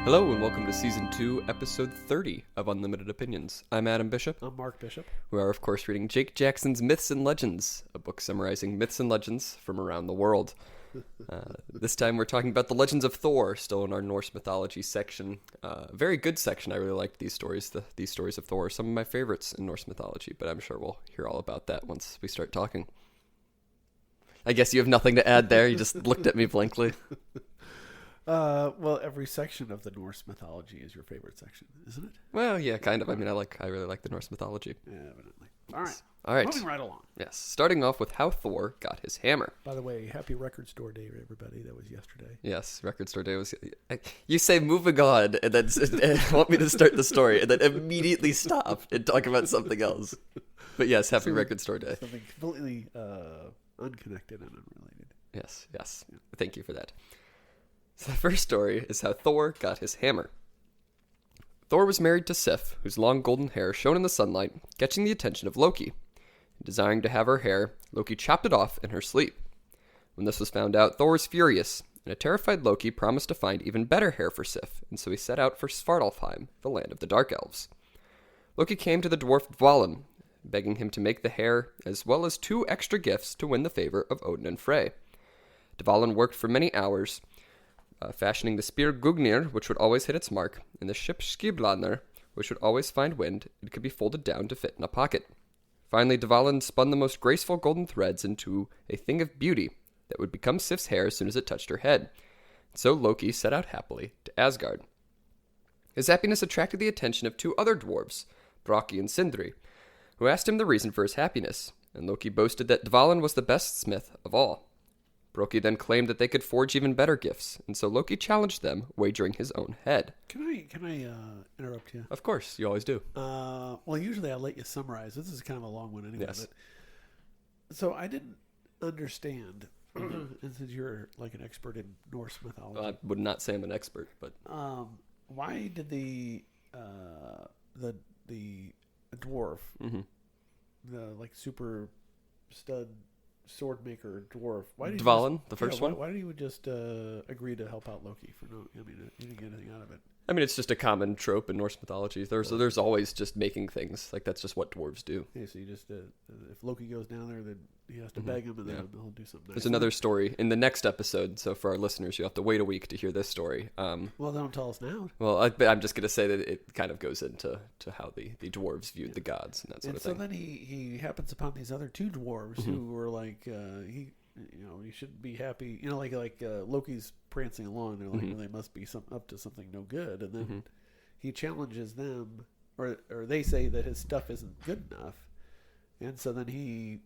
Hello and welcome to Season 2, Episode 30 of Unlimited Opinions. I'm Adam Bishop. I'm Mark Bishop. We are, of course, reading Jake Jackson's Myths and Legends, a book summarizing myths and legends from around the world. This time we're talking about the legends of Thor, still in our Norse mythology section. Very good section. I really liked these stories. These stories of Thor are some of my favorites in Norse mythology, but I'm sure we'll hear all about that once we start talking. I guess you have nothing to add there. You just looked at me blankly. Well, every section of the Norse mythology is your favorite section, isn't it? Well, yeah, kind of. I mean, I really like the Norse mythology. Yeah, evidently. All right. All right. Moving right along. Yes. Starting off with how Thor got his hammer. By the way, happy Record Store Day, everybody. That was yesterday. Yes, Record Store Day was... You say moving on, and then want me to start the story, and then immediately stop and talk about something else. But yes, happy Record Store Day. Something completely unconnected and unrelated. Yes. Yeah. Thank you for that. So the first story is how Thor got his hammer. Thor was married to Sif, whose long golden hair shone in the sunlight, catching the attention of Loki. Desiring to have her hair, Loki chopped it off in her sleep. When this was found out, Thor was furious, and a terrified Loki promised to find even better hair for Sif, and so he set out for Svartalfheim, the land of the Dark Elves. Loki came to the dwarf Dvalin, begging him to make the hair, as well as 2 extra gifts to win the favor of Odin and Frey. Dvalin worked for many hours, fashioning the spear Gugnir, which would always hit its mark, and the ship Skibladner, which would always find wind and could be folded down to fit in a pocket. Finally, Dvalin spun the most graceful golden threads into a thing of beauty that would become Sif's hair as soon as it touched her head. So Loki set out happily to Asgard. His happiness attracted the attention of 2 other dwarves, Bragi and Sindri, who asked him the reason for his happiness, and Loki boasted that Dvalin was the best smith of all. Bragi then claimed that they could forge even better gifts, and so Loki challenged them, wagering his own head. Can I interrupt you? Of course, you always do. Well, usually I let you summarize. This is kind of a long one anyway. Yes. But, so I didn't understand, and since you're like an expert in Norse mythology, I would not say I'm an expert, but why did the dwarf, the like super stud sword maker dwarf, why did Dvalin, the first one? Why did he just agree to help out Loki for no? I mean, he didn't get anything out of it. I mean, it's just a common trope in Norse mythology. There's always just making things. Like, that's just what dwarves do. Yeah, so you just, if Loki goes down there, then he has to beg him, and then he'll do something nice. There's another story in the next episode, so for our listeners, you have to wait a week to hear this story. Well, don't tell us now. Well, I'm just going to say that it kind of goes into how the dwarves viewed the gods and that sort of thing. And so then he happens upon these other 2 dwarves who were like, you should be happy. You know, like Loki's prancing along. They're like, well, they must be up to something no good. And then he challenges them, or they say that his stuff isn't good enough. And so then he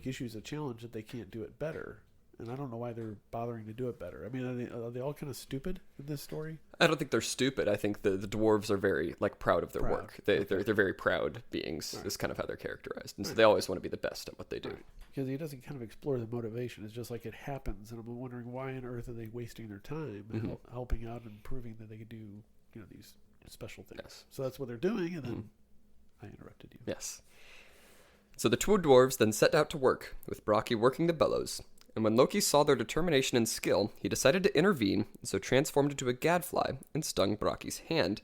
issues a challenge that they can't do it better. And I don't know why they're bothering to do it better. I mean, are they all kind of stupid in this story? I don't think they're stupid. I think the dwarves are very proud of their work. They're very proud beings. Right. Is kind of how they're characterized, and so they always want to be the best at what they do. Right. Because he doesn't kind of explore the motivation. It's just like it happens, and I'm wondering why on earth are they wasting their time helping out and proving that they could do these special things. Yes. So that's what they're doing, and then I interrupted you. Yes. So the 2 dwarves then set out to work, with Bragi working the bellows. And when Loki saw their determination and skill, he decided to intervene, and so transformed into a gadfly and stung Braki's hand.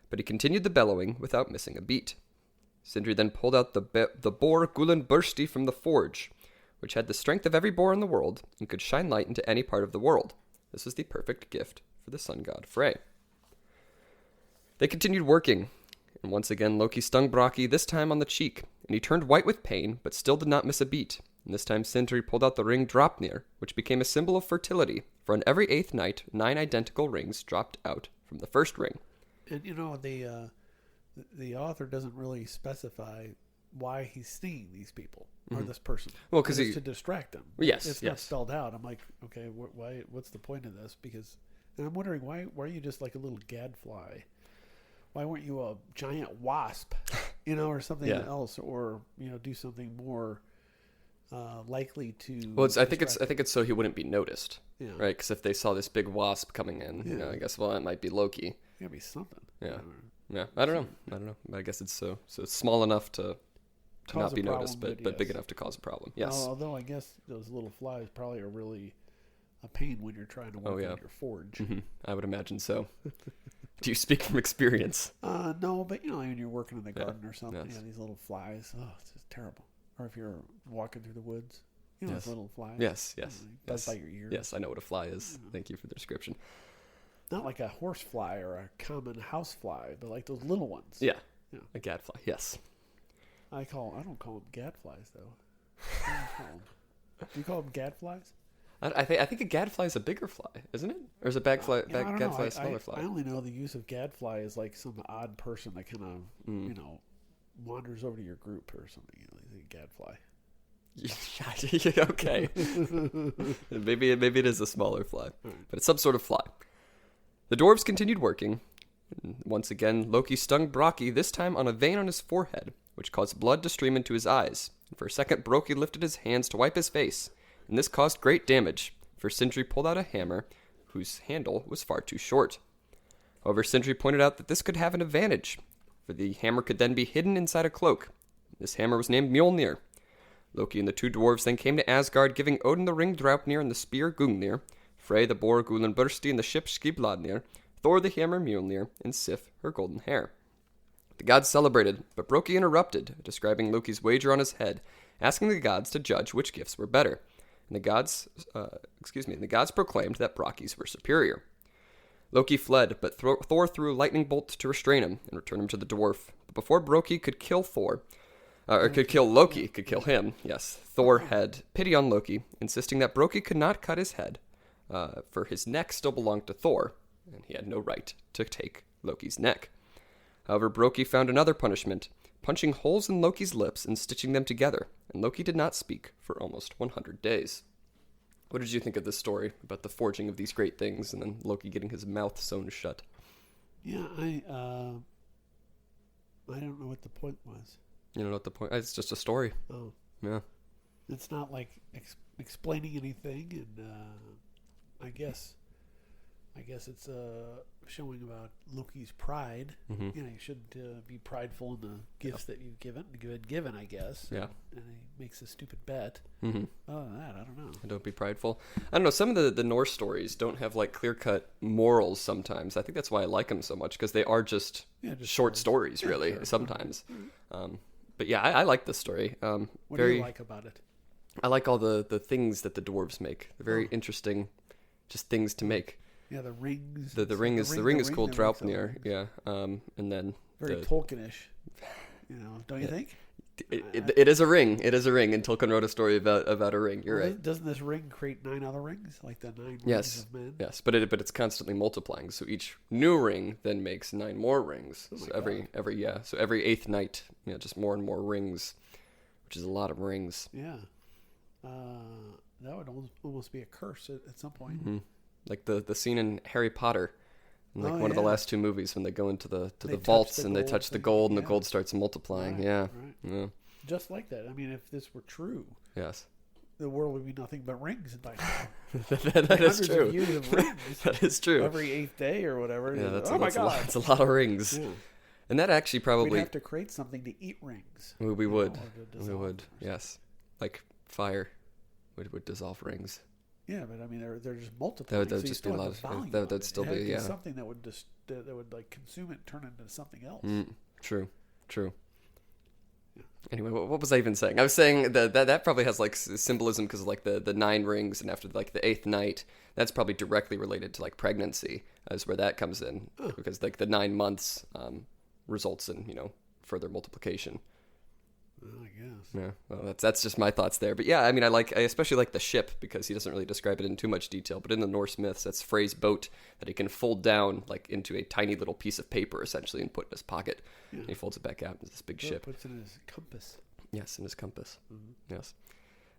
But he continued the bellowing without missing a beat. Sindri then pulled out the boar Gulenbursti from the forge, which had the strength of every boar in the world and could shine light into any part of the world. This was the perfect gift for the sun god Frey. They continued working, and once again Loki stung Bragi, this time on the cheek, and he turned white with pain, but still did not miss a beat. And this time Sindri pulled out the ring Draupnir, which became a symbol of fertility, for on every 8th night, 9 identical rings dropped out from the first ring. And the author doesn't really specify why he's stinging these people or this person. Well, because it's to distract them. Yes, it's not spelled out. I'm like, okay, why? What's the point of this? Because, and I'm wondering why are you just like a little gadfly? Why weren't you a giant wasp, or something else, or do something more likely to? Well, I think it's so he wouldn't be noticed, right? Because if they saw this big wasp coming in, I guess that might be Loki. It's gotta be something. Yeah. Yeah, I don't know. I guess it's so it's small enough to not be noticed, but big enough to cause a problem. Yes. Although I guess those little flies probably are really a pain when you're trying to work on your forge. I would imagine so. Do you speak from experience? No, but when you're working in the garden or something, Yes. these little flies. Oh, it's just terrible. Or if you're walking through the woods, Yes. those little flies. Yes. Buzz by your ears. Yes, I know what a fly is. Thank you for the description. Not like a horse fly or a common house fly, but like those little ones. Yeah. Yeah. A gadfly. Yes. I don't call them gadflies though. What do you call 'em? Do you call them gadflies? I think a gadfly is a bigger fly, isn't it? Or is a I don't gadfly know. a smaller fly? I only know the use of gadfly is like some odd person that kind of wanders over to your group or something. He's a gadfly. Yeah, okay. maybe it is a smaller fly, but it's some sort of fly. The dwarves continued working. Once again, Loki stung Bragi, this time on a vein on his forehead, which caused blood to stream into his eyes. For a second, Bragi lifted his hands to wipe his face, and this caused great damage, for Sindri pulled out a hammer, whose handle was far too short. However, Sindri pointed out that this could have an advantage, for the hammer could then be hidden inside a cloak. This hammer was named Mjolnir. Loki and the two dwarves then came to Asgard, giving Odin the ring Draupnir and the spear Gungnir, Frey the boar Gulenbursti and the ship Skibladnir, Thor the hammer Mjolnir, and Sif her golden hair. The gods celebrated, but Bragi interrupted, describing Loki's wager on his head, asking the gods to judge which gifts were better. And the gods proclaimed that Bragi's were superior. Loki fled, but Thor threw a lightning bolt to restrain him and return him to the dwarf. But before Bragi could kill Loki, could kill him, yes, Thor had pity on Loki, insisting that Bragi could not cut his head, for his neck still belonged to Thor, and he had no right to take Loki's neck. However, Bragi found another punishment, punching holes in Loki's lips and stitching them together, and Loki did not speak for almost 100 days. What did you think of this story about the forging of these great things and then Loki getting his mouth sewn shut? Yeah, I don't know what the point was. You don't know what the point? It's just a story. Oh, Yeah. it's not like explaining anything, and I guess it's showing about Loki's pride. Mm-hmm. You should be prideful in the gifts that you've given, I guess. Yeah. And he makes a stupid bet. Mm-hmm. Other than that, I don't know. And don't be prideful. I don't know. Some of the Norse stories don't have like clear-cut morals sometimes. I think that's why I like them so much, because they are just short stories, really, sure. sometimes. But yeah, I like this story. What do you like about it? I like all the things that the dwarves make. They're very interesting, just things to make. Yeah, the rings. The ring is called Draupnir. Yeah, and then very Tolkienish. Don't you think? It is a ring. It is a ring. And Tolkien wrote a story about a ring. You're right. Doesn't this ring create 9 other rings, like the 9 Yes. rings of men? Yes, but it's constantly multiplying. So each new ring then makes 9 more rings. Oh my So every 8th night, just more and more rings, which is a lot of rings. Yeah. That would almost be a curse at some point. Mm-hmm. Like the scene in Harry Potter, in one of the last 2 movies when they go into the vaults and they touch the gold and the gold starts multiplying. Right. Yeah. Just like that. I mean, if this were true, Yes. the world would be nothing but rings by now. that is Hundreds true. of years of rings. That is true. Every 8th day or whatever. Yeah, that's oh my a God. lot. It's a lot of rings. Yeah. And that actually probably We'd have to create something to eat rings. we would. Or to We dissolve would. them. Yes. Like fire would dissolve rings. Yeah, but I mean, they're just multiplying. That would so you just be still a have lot the of. volume That of would it. still It had be to yeah. something that would like consume it, turn it into something else. True. Anyway, what was I even saying? I was saying that probably has like symbolism because of like the 9 rings, and after like the 8th night, that's probably directly related to like pregnancy, is where that comes in, because like the 9 months results in further multiplication. I guess. Yeah, well, that's just my thoughts there. But yeah, I mean, I especially like the ship because he doesn't really describe it in too much detail. But in the Norse myths, that's Frey's boat that he can fold down like into a tiny little piece of paper essentially and put in his pocket. Yeah. And he folds it back out into this big ship. Puts it in his compass. Yes, in his compass. Mm-hmm. Yes.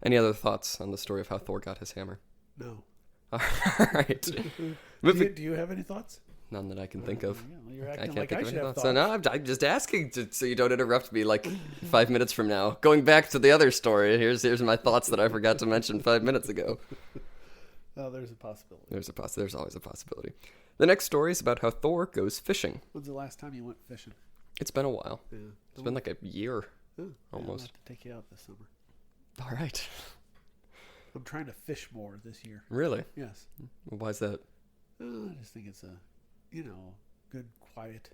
Any other thoughts on the story of how Thor got his hammer? No. All right. Do you have any thoughts? None that I can think of. Yeah, you're I acting can't like think I of should any have thoughts. thoughts. So no, I'm just asking so you don't interrupt me like 5 minutes from now. Going back to the other story, here's my thoughts that I forgot to mention 5 minutes ago. Oh, there's a possibility. There's always a possibility. The next story is about how Thor goes fishing. When's the last time you went fishing? It's been a while. Yeah. It's been like a year. Yeah, almost. I'll have to take you out this summer. All right. I'm trying to fish more this year. Really? Yes. Why is that? I just think it's good quiet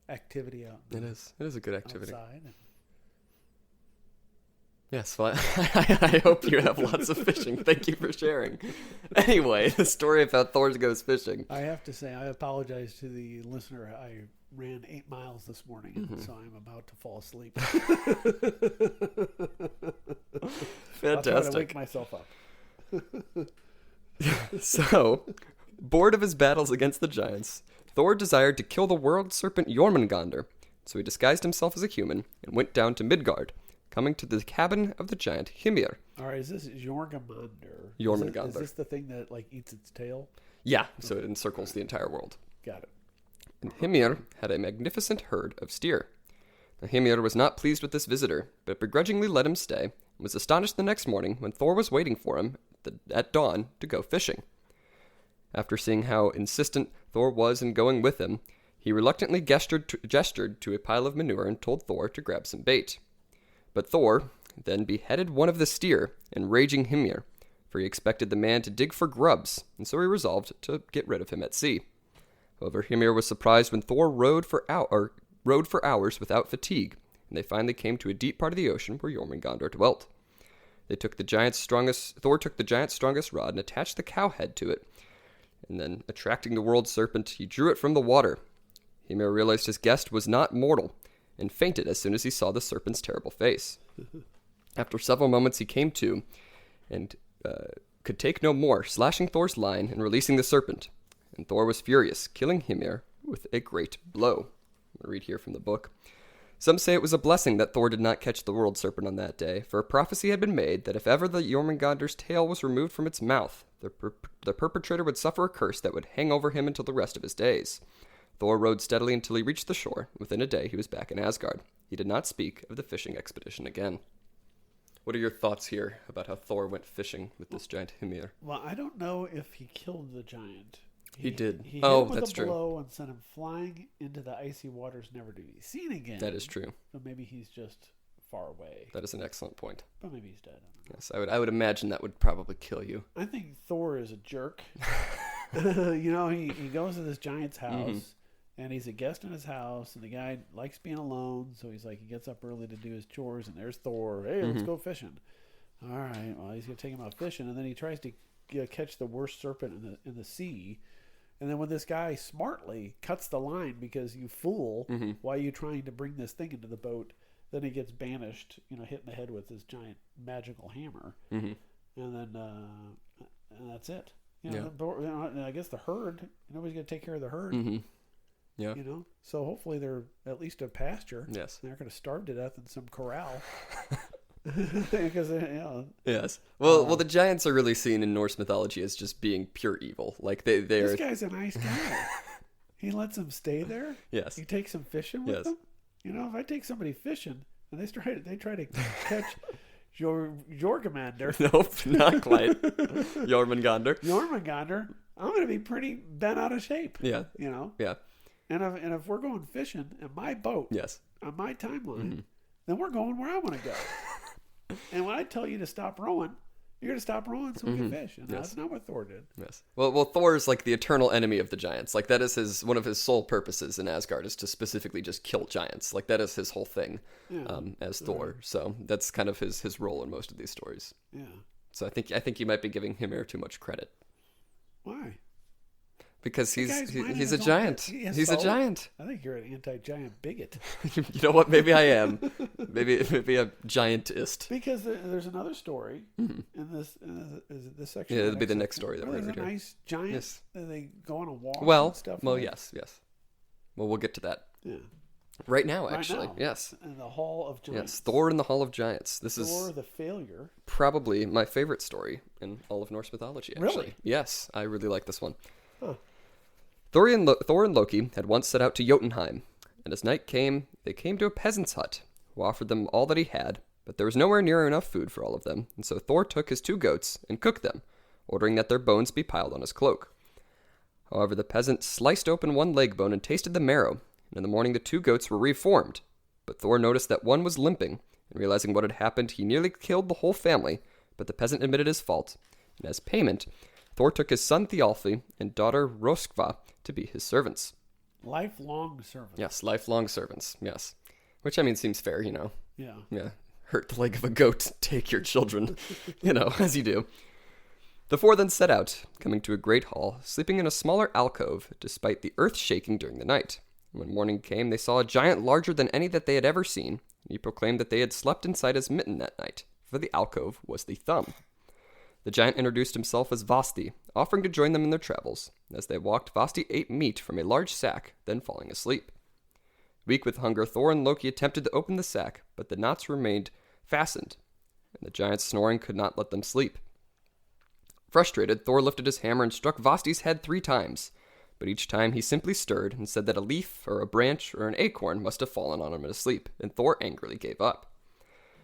activity out. It is. It is a good activity. Outside. Yes, well, I hope you have lots of fishing. Thank you for sharing. Anyway, the story about Thor goes fishing. I have to say, I apologize to the listener. I ran 8 miles this morning, so I'm about to fall asleep. Fantastic. I'll try to wake myself up. So, bored of his battles against the giants, Thor desired to kill the world serpent Jormungandr, so he disguised himself as a human and went down to Midgard, coming to the cabin of the giant Hymir. All right, is this Jormungandr? Jormungandr. Is this the thing that like eats its tail? Yeah, so it encircles the entire world. Got it. And Hymir had a magnificent herd of steer. Now, Hymir was not pleased with this visitor, but begrudgingly let him stay, and was astonished the next morning when Thor was waiting for him at dawn to go fishing. After seeing how insistent Thor was in going with him, he reluctantly gestured to a pile of manure and told Thor to grab some bait. But Thor then beheaded one of the steer, enraging Hymir, for he expected the man to dig for grubs, and so he resolved to get rid of him at sea. However, Hymir was surprised when Thor rowed for hours without fatigue, and they finally came to a deep part of the ocean where Jormungandr dwelt. Thor took the giant's strongest rod and attached the cow head to it, and then, attracting the world serpent, he drew it from the water. Hymir realized his guest was not mortal, and fainted as soon as he saw the serpent's terrible face. After several moments, he came to, and could take no more, slashing Thor's line and releasing the serpent. And Thor was furious, killing Hymir with a great blow. I'll read here from the book. Some say it was a blessing that Thor did not catch the world serpent on that day, for a prophecy had been made that if ever the Jormungandr's tail was removed from its mouth, the perpetrator would suffer a curse that would hang over him until the rest of his days. Thor rowed steadily until he reached the shore. Within a day, he was back in Asgard. He did not speak of the fishing expedition again. What are your thoughts here about how Thor went fishing with this giant Hymir? Well, I don't know if he killed the giant. He did. He Oh, hit him with that's a true. blow and sent him flying into the icy waters, never to be seen again. That is true. But maybe he's just far away. That is an excellent point. But maybe he's dead. I don't know. Yes, I would imagine that would probably kill you. I think Thor is a jerk. He goes to this giant's house, and he's a guest in his house, and the guy likes being alone, so he gets up early to do his chores, and there's Thor. Hey, let's go fishing. All right, well, he's going to take him out fishing, and then he tries to catch the worst serpent in the sea. And then when this guy smartly cuts the line because you fool, why are you trying to bring this thing into the boat? Then he gets banished, hit in the head with this giant magical hammer. And then and that's it. I guess the herd, nobody's going to take care of the herd. Yeah. So hopefully they're at least a pasture. Yes. They're not going to starve to death in some corral. Because Yes. Well, the giants are really seen in Norse mythology as just being pure evil. Like they're. This guy's a nice guy. He lets them stay there. Yes. He takes them fishing with them. If I take somebody fishing and they try to catch Jormungandr. Nope, not quite. Jormungandr, I'm going to be pretty bent out of shape. Yeah. Yeah. And if we're going fishing in my boat, yes, on my timeline, then we're going where I want to go. And when I tell you to stop rowing, you're going to stop rowing so we can fish. And that's not what Thor did. Yes. Well, Thor is like the eternal enemy of the giants. Like that is one of his sole purposes in Asgard is to specifically just kill giants. Like that is his whole thing as Thor. So that's kind of his role in most of these stories. Yeah. So I think you might be giving Hymir too much credit. Why? Because he's a giant. He's a giant. I think you're an anti-giant bigot. You know what? Maybe I am. maybe a giantist. Because there's another story in this section. Yeah, it'll be the next story that we're going to read here. There's a nice giant. Yes. They go on a walk and stuff. Yes. Well, we'll get to that. Yeah. Right now, actually. Yes. In the Hall of Giants. Yes, Thor in the Hall of Giants. This is Thor the failure. Probably my favorite story in all of Norse mythology, actually. Really? Yes, I really like this one. Huh. Thor and Loki had once set out to Jotunheim, and as night came, they came to a peasant's hut, who offered them all that he had, but there was nowhere near enough food for all of them, and so Thor took his 2 goats and cooked them, ordering that their bones be piled on his cloak. However, the peasant sliced open one leg bone and tasted the marrow, and in the morning the 2 goats were reformed, but Thor noticed that one was limping, and realizing what had happened, he nearly killed the whole family, but the peasant admitted his fault, and as payment, Thor took his son Thialfi and daughter Roskva to be his servants. Lifelong servants. Yes, lifelong servants. Yes. Which, I mean, seems fair, Yeah. Yeah. Hurt the leg of a goat, take your children, as you do. The four then set out, coming to a great hall, sleeping in a smaller alcove, despite the earth shaking during the night. When morning came, they saw a giant larger than any that they had ever seen, and he proclaimed that they had slept inside his mitten that night, for the alcove was the thumb. The giant introduced himself as Vasti, offering to join them in their travels. As they walked, Vasti ate meat from a large sack, then falling asleep. Weak with hunger, Thor and Loki attempted to open the sack, but the knots remained fastened, and the giant's snoring could not let them sleep. Frustrated, Thor lifted his hammer and struck Vasti's head 3 times, but each time he simply stirred and said that a leaf or a branch or an acorn must have fallen on him in his sleep, and Thor angrily gave up.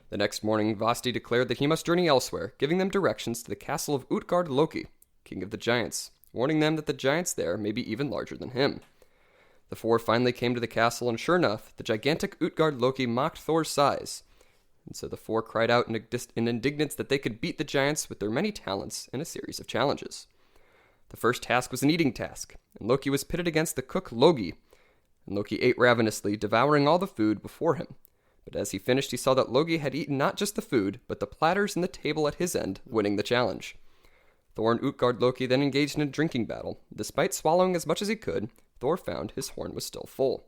The next morning, Vasti declared that he must journey elsewhere, giving them directions to the castle of Utgard Loki, king of the giants, warning them that the giants there may be even larger than him. The four finally came to the castle, and sure enough, the gigantic Utgard Loki mocked Thor's size. And so the four cried out in indignance that they could beat the giants with their many talents in a series of challenges. The first task was an eating task, and Loki was pitted against the cook Logi, and Loki ate ravenously, devouring all the food before him. But as he finished, he saw that Loki had eaten not just the food, but the platters and the table at his end, winning the challenge. Thor and Utgard Loki then engaged in a drinking battle. Despite swallowing as much as he could, Thor found his horn was still full.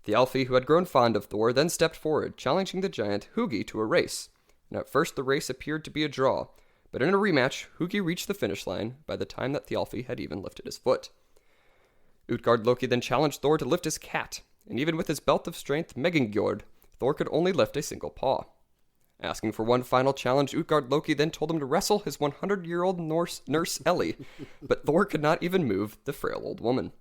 Thialfi, who had grown fond of Thor, then stepped forward, challenging the giant Hugi to a race. And at first the race appeared to be a draw, but in a rematch, Hugi reached the finish line by the time that Thialfi had even lifted his foot. Utgard Loki then challenged Thor to lift his cat, and even with his belt of strength, Megingjord, Thor could only lift a single paw. Asking for one final challenge, Utgard Loki then told him to wrestle his 100-year-old nurse Ellie, but Thor could not even move the frail old woman.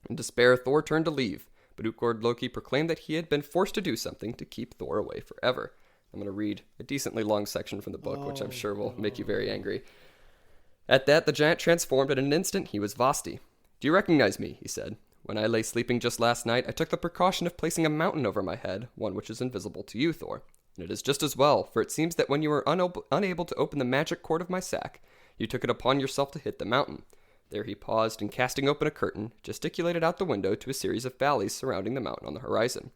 In despair, Thor turned to leave, but Utgard Loki proclaimed that he had been forced to do something to keep Thor away forever. I'm going to read a decently long section from the book, which I'm sure will make you very angry. At that, the giant transformed. In an instant, he was Vasti. "Do you recognize me?" he said. "When I lay sleeping just last night, I took the precaution of placing a mountain over my head, one which is invisible to you, Thor. And it is just as well, for it seems that when you were unable to open the magic cord of my sack, you took it upon yourself to hit the mountain." There he paused, and casting open a curtain, gesticulated out the window to a series of valleys surrounding the mountain on the horizon.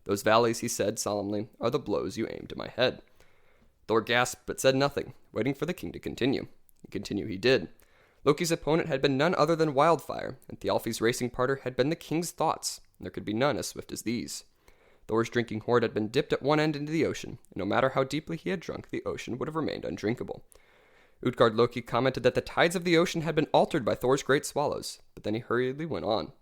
"Those valleys," he said solemnly, "are the blows you aimed at my head." Thor gasped, but said nothing, waiting for the king to continue. And continue he did. Loki's opponent had been none other than Wildfire, and Thialfi's racing partner had been the king's thoughts, and there could be none as swift as these. Thor's drinking hoard had been dipped at one end into the ocean, and no matter how deeply he had drunk, the ocean would have remained undrinkable. Utgard Loki commented that the tides of the ocean had been altered by Thor's great swallows, but then he hurriedly went on.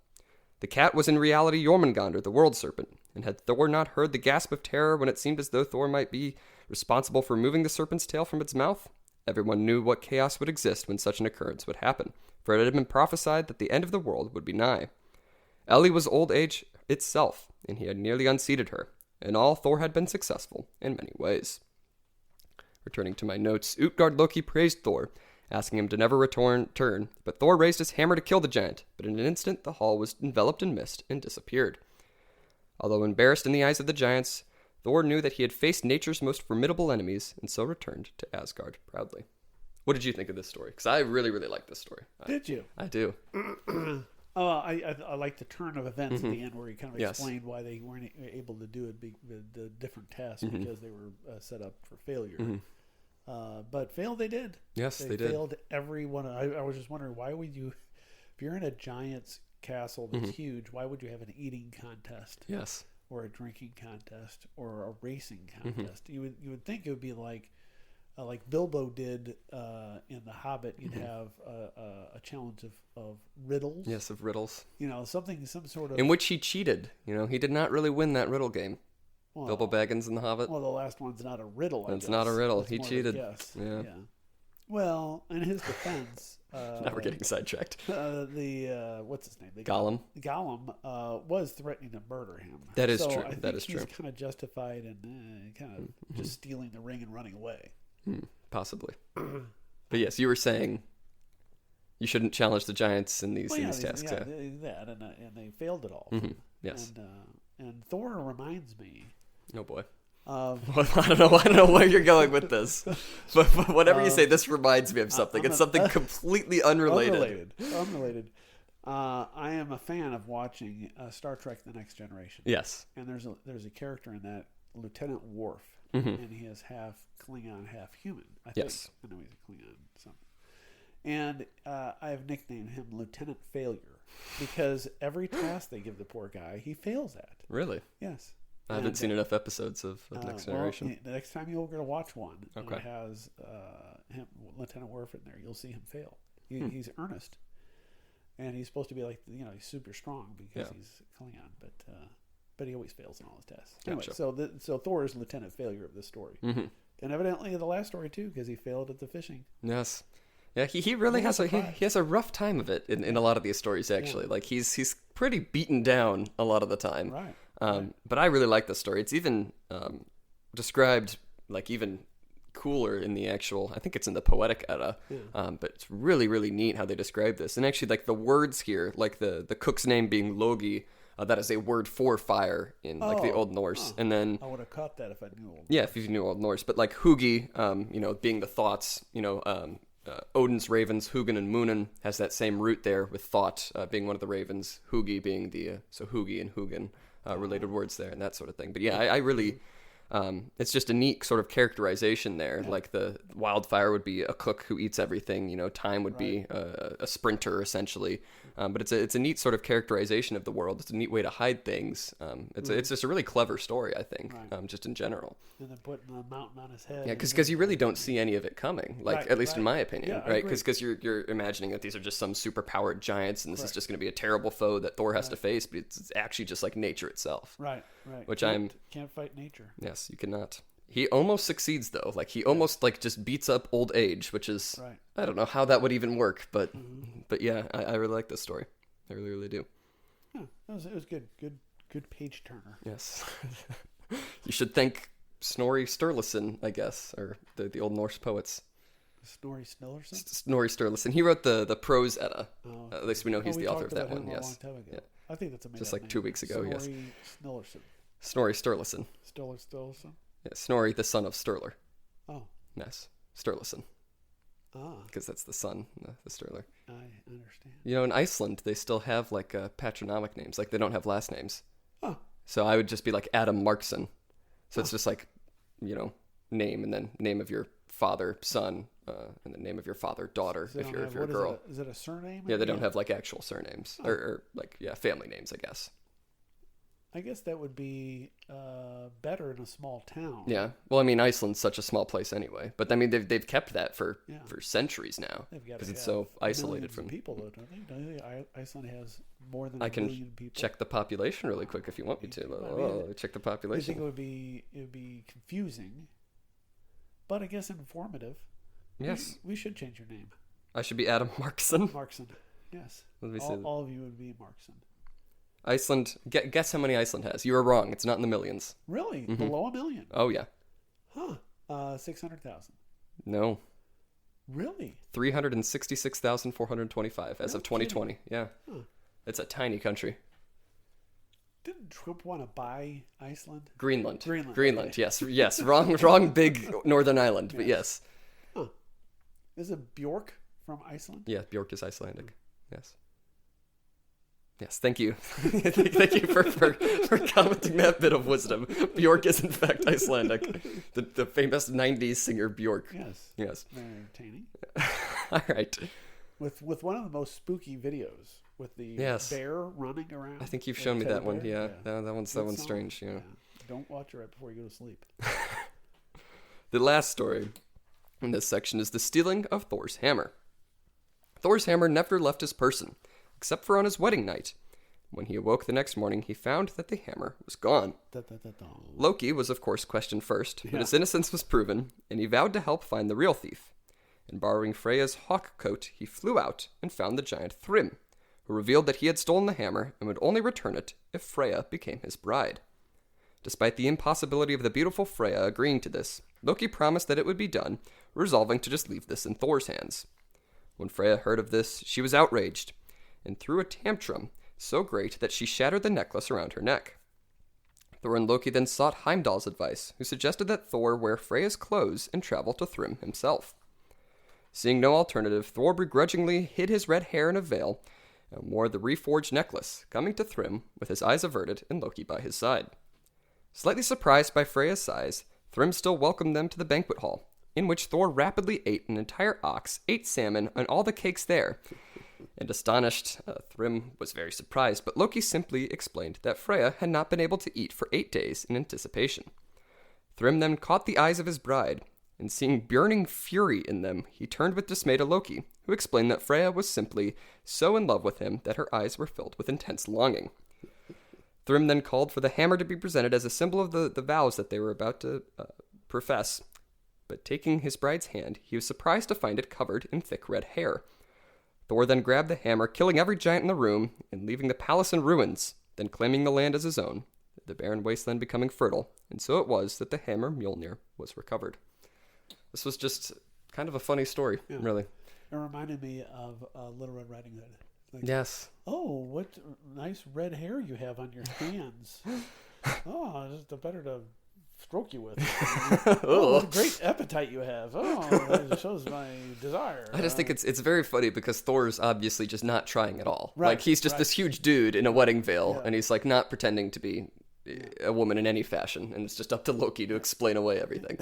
The cat was in reality Jormungandr, the world serpent, and had Thor not heard the gasp of terror when it seemed as though Thor might be responsible for removing the serpent's tail from its mouth? Everyone knew what chaos would exist when such an occurrence would happen, for it had been prophesied that the end of the world would be nigh. Ellie was old age itself, and he had nearly unseated her. In all, Thor had been successful in many ways. Returning to my notes, Utgard Loki praised Thor, asking him to never return, but Thor raised his hammer to kill the giant, but in an instant the hall was enveloped in mist and disappeared. Although embarrassed in the eyes of the giants, Thor knew that he had faced nature's most formidable enemies, and so returned to Asgard proudly. What did you think of this story? Because I really, really like this story. Did you? I do. I like the turn of events Mm-hmm. at the end where he kind of explained why they weren't able to do the different tasks Mm-hmm. because they were set up for failure. Mm-hmm. But fail they did. Yes, they did. Failed every one. I was just wondering, why would you, if you're in a giant's castle that's huge, why would you have an eating contest? Yes. Or a drinking contest or a racing contest? You would think it would be like Bilbo did in The Hobbit. You'd have a challenge of riddles. Yes, of riddles. Some sort of... In which he cheated. He did not really win that riddle game. Well, Bilbo Baggins in The Hobbit. Well, the last one's not a riddle. It's not a riddle. It's He more cheated. Yes. Yeah. Well, in his defense... now we're getting sidetracked. What's his name? Gollum. Gollum was threatening to murder him. That is so true. I think That is true. He's kind of justified in kind of just stealing the ring and running away. Possibly. But yes, you were saying you shouldn't challenge the giants in these tasks. Yeah, that and they failed it all. Mm-hmm. Yes. And Thor reminds me. Oh boy. Of, I don't know where you're going with this, but whatever you say, this reminds me of something. It's something completely unrelated. Unrelated. I am a fan of watching Star Trek: The Next Generation. Yes. And there's a character in that, Lieutenant Worf, Mm-hmm. and he is half Klingon, half human. I Yes. think. I know he's a Klingon. Something. And I have nicknamed him Lieutenant Failure because every task they give the poor guy, he fails at. Really? Yes. I haven't seen enough episodes of Next Generation. Well, the next time you're going to watch one, and Okay. it has him, Lieutenant Worf in there, you'll see him fail. He's earnest, and he's supposed to be like, he's super strong because he's Klingon, but he always fails in all his tests. Anyway, Gotcha. so Thor is Lieutenant Failure of this story, Mm-hmm. and evidently the last story too, because he failed at the fishing. Yes. Yeah, he really has he has a rough time of it in a lot of these stories, actually. Like, he's pretty beaten down a lot of the time. Right. But I really like the story. It's even described, like, even cooler in the actual, I think it's in the Poetic Edda. Yeah. But it's really, really neat how they describe this. And actually, like, the words here, like the cook's name being Logi, that is a word for fire in, like, the Old Norse. And then I would have caught that if I knew Old Norse. Yeah, if you knew Old Norse. But, like, Hugi, being the thoughts, Odin's ravens, Hugin and Munin, has that same root there, with thought being one of the ravens, Hugi being the, so Hugi and Hugin, related words there and that sort of thing. But yeah, I really, it's just a neat sort of characterization there. Yeah. Like, the wildfire would be a cook who eats everything, time would be a sprinter, essentially. But it's a neat sort of characterization of the world. It's a neat way to hide things. It's just a really clever story, I think, just in general. And then putting a mountain on his head. Yeah, because you really don't see any of it coming, like, at least in my opinion, right? Because you're imagining that these are just some super-powered giants, and this is just going to be a terrible foe that Thor has to face, but it's actually just like nature itself. Right. Which can't fight nature. Yes, you cannot. He almost succeeds, though. Like, he almost, like, just beats up old age, which is, I don't know how that would even work, but yeah, I really like this story. I really, really do. Yeah, it was good page turner. Yes. You should thank Snorri Sturluson, I guess, or the Old Norse poets. Snorri Sturluson? Snorri Sturluson. He wrote the prose Edda. At least we know he's the author of that one. Yes. A long time ago. Yeah. I think that's a just like 2 weeks ago. Yes. Snorri Sturluson. Sturluson. Yeah, Snorri, the son of Sturler. Oh. Yes, Sturluson. Ah. Because that's the son, the Sturler. I understand. In Iceland, they still have, like, patronymic names. Like, they don't have last names. Oh. So I would just be like Adam Markson. So it's just like, name, and then name of your father, son, and then name of your father, daughter, if you're a girl. Is it a surname? Yeah, they don't have, like, actual surnames. Or like, family names, I guess. I guess that would be better in a small town. Yeah. Well, I mean, Iceland's such a small place anyway. But, I mean, they've kept that for centuries now. Because it's so isolated from people, though, don't they? Don't they? Iceland has more than a million can people. Check the population really quick if you want me to. Check the population. I think it would be confusing, but I guess informative. Yes. We should change your name. I should be Adam Markson. Markson. Yes. Let me see. All of you would be Markson. Iceland. Guess how many Iceland has. You were wrong. It's not in the millions. Really? Mm-hmm. Below 1 million? Oh, yeah. Huh. 600,000. No. Really? 366,425 as of 2020. Yeah. Huh. It's a tiny country. Didn't Trump want to buy Iceland? Greenland. Okay. Yes. Wrong big northern island, but yes. Huh. Is it Bjork from Iceland? Yeah, Bjork is Icelandic. Yes. Yes, thank you. Thank you for commenting that bit of wisdom. Bjork is, in fact, Icelandic. The famous 90s singer Bjork. Yes. Very entertaining. All right. With one of the most spooky videos, with the bear running around. I think you've shown me that one. Yeah. That one's strange. Yeah. Don't watch it right before you go to sleep. The last story in this section is the stealing of Thor's hammer. Thor's hammer never left his person, except for on his wedding night. When he awoke the next morning, he found that the hammer was gone. Loki was, of course, questioned first, but his innocence was proven, and he vowed to help find the real thief. And borrowing Freya's hawk coat, he flew out and found the giant Thrym, who revealed that he had stolen the hammer and would only return it if Freya became his bride. Despite the impossibility of the beautiful Freya agreeing to this, Loki promised that it would be done, resolving to just leave this in Thor's hands. When Freya heard of this, she was outraged, and threw a tantrum so great that she shattered the necklace around her neck. Thor and Loki then sought Heimdall's advice, who suggested that Thor wear Freya's clothes and travel to Thrym himself. Seeing no alternative, Thor begrudgingly hid his red hair in a veil and wore the reforged necklace, coming to Thrym with his eyes averted and Loki by his side. Slightly surprised by Freya's size, Thrym still welcomed them to the banquet hall, in which Thor rapidly ate an entire ox, ate salmon, and all the cakes there. And astonished, Thrym was very surprised, but Loki simply explained that Freya had not been able to eat for 8 days in anticipation. Thrym then caught the eyes of his bride, and seeing burning fury in them, he turned with dismay to Loki, who explained that Freya was simply so in love with him that her eyes were filled with intense longing. Thrym then called for the hammer to be presented as a symbol of the vows that they were about to profess, but taking his bride's hand, he was surprised to find it covered in thick red hair. Thor then grabbed the hammer, killing every giant in the room, and leaving the palace in ruins, then claiming the land as his own, the barren wasteland becoming fertile, and so it was that the hammer Mjolnir was recovered. This was just kind of a funny story, really. It reminded me of Little Red Riding Hood. Like, yes. Oh, what nice red hair you have on your hands. Oh, it's better to stroke you with. Oh, what a great appetite you have. Oh, that shows my desire. I just think it's very funny because Thor's obviously just not trying at all. Right, like, he's just this huge dude in a wedding veil, and he's like not pretending to be a woman in any fashion, and it's just up to Loki to explain away everything.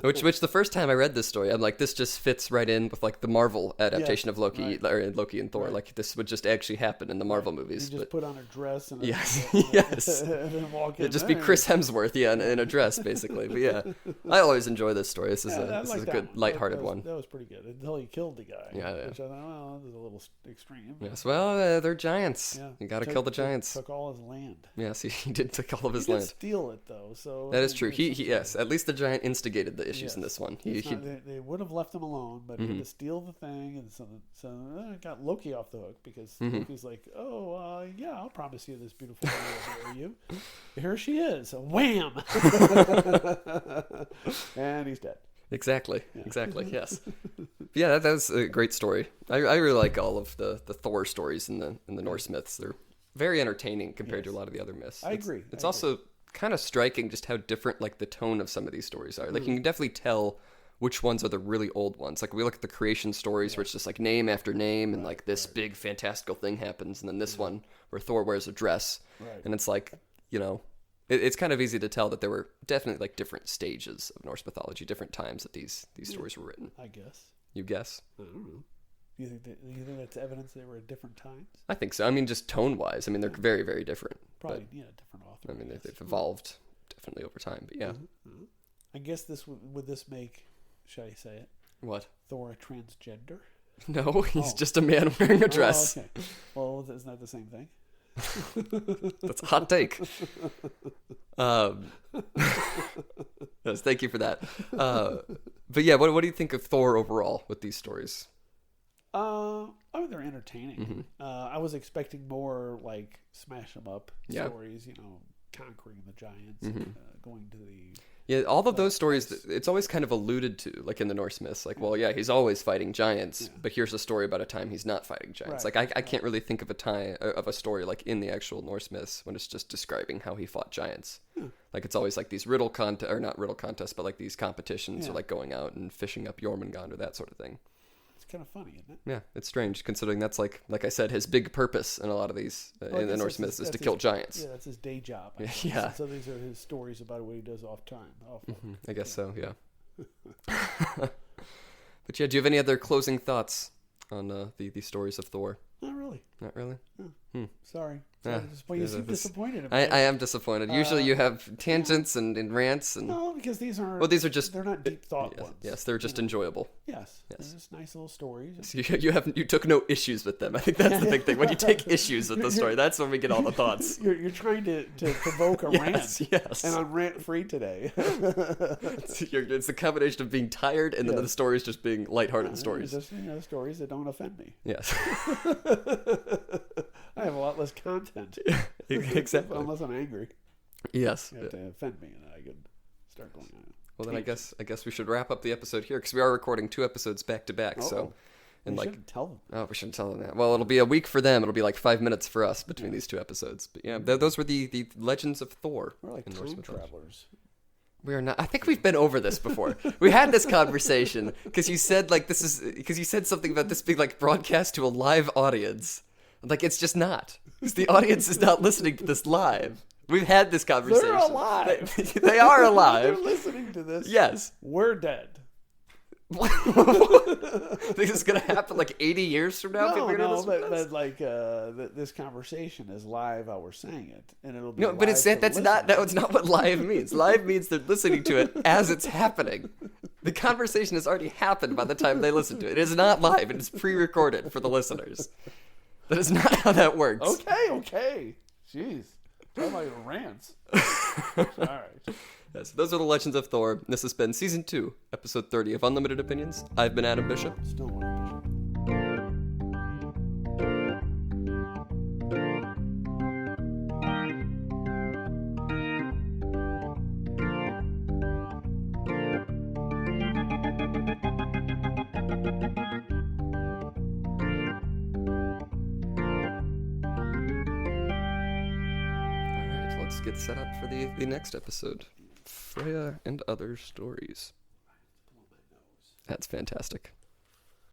which the first time I read this story, I'm like, this just fits right in with like the Marvel adaptation of Loki, or Loki and Thor. Right. Like, this would just actually happen in the Marvel movies. You just put on a dress and yes, and then walk in. It'd just be Chris Hemsworth, in a dress, basically. But yeah, I always enjoy this story. This is a good, lighthearted one. That was pretty good until he killed the guy. Yeah. Which I thought, well, this is a little extreme. Yes, well, they're giants. Yeah. You got to kill the giants. Took all his land. Yes, he did take all of his He land. did steal it though, so that is true. He yes, at least the giant instigated the issues in this one. They would have left him alone, but he had to steal the thing, and so it got Loki off the hook because Loki's like, oh yeah, I'll promise you this beautiful lady will you. Here she is, wham, and he's dead. Exactly. Yes. Yeah, that was a great story. I really like all of the Thor stories in the Norse myths. They're very entertaining compared to a lot of the other myths. I agree. It's also kind of striking just how different like the tone of some of these stories are. Like, you can definitely tell which ones are the really old ones. Like, we look at the creation stories where it's just like name after name, and like this big fantastical thing happens, and then this one where Thor wears a dress, and it's like, it's kind of easy to tell that there were definitely like different stages of Norse mythology, different times that these stories were written. I guess. You guess? I don't know. You think that's evidence they were at different times? I think so. I mean, just tone-wise. I mean, they're very, very different. Probably, different authors. I mean, they've evolved definitely over time, but yeah. I guess would this make, should I say it? What? Thor a transgender? No, he's just a man wearing a dress. Oh, okay. Well, isn't that the same thing? That's a hot take. Yes, thank you for that. But yeah, what do you think of Thor overall with these stories? I mean, they're entertaining. I was expecting more like smash 'em up stories, conquering the giants, going to the... Yeah, all of those stories, it's always kind of alluded to, like in the Norse myths. Like, well, yeah, he's always fighting giants, but here's a story about a time he's not fighting giants. Right. Like, I can't really think of a story like in the actual Norse myths when it's just describing how he fought giants. Like, it's always like these not riddle contests, but like these competitions or like going out and fishing up Jormungand or that sort of thing. Kind of funny, isn't it? Yeah, it's strange considering that's like I said, his big purpose in a lot of these in the Norse myths is to kill giants. Yeah, that's his day job. Yeah. So these are his stories about what he does off time. I guess so. Yeah. But yeah, do you have any other closing thoughts on the stories of Thor? Not really. Not really. Sorry. You seem disappointed. I am disappointed. Usually you have tangents and rants and... No, because these are just... They're not deep thought ones. Yes, they're just enjoyable. Yes. They're just nice little stories. So you took no issues with them. I think that's the big thing. When you take issues with the story, that's when we get all the thoughts. You're trying to provoke a rant. Yes. And I'm rant-free today. It's the combination of being tired and then the stories just being lighthearted stories. Just, stories that don't offend me. Yes. I have a lot less content. Exactly. Unless I'm angry. Yes. You have to offend me, and I can start going on. Well, then I guess we should wrap up the episode here because we are recording 2 episodes back to back. So, and we shouldn't tell them. Oh, we shouldn't tell them that. Well, it'll be a week for them. It'll be like 5 minutes for us between these 2 episodes. But yeah, those were the Legends of Thor. We're like time travelers. We are not. I think we've been over this before. We had this conversation because you said because you said something about this being like broadcast to a live audience. Like it's just not. Because the audience is not listening to this live. We've had this conversation. They're alive. They are alive. They're listening to this. Yes. We're dead. Think this is gonna happen like 80 years from now? But like this conversation is live while we're saying it, and it'll be but it's that's not what live means. Live means they're listening to it as it's happening. The conversation has already happened by the time they listen to it. It is not live. It is pre-recorded for the listeners. That is not how that works. Okay. Jeez, I'm like rants. All right. Yes, those are the Legends of Thor. This has been Season 2, Episode 30 of Unlimited Opinions. I've been Adam Bishop. Still one All right, let's get set up for the next episode. Freya and Other Stories. That's fantastic.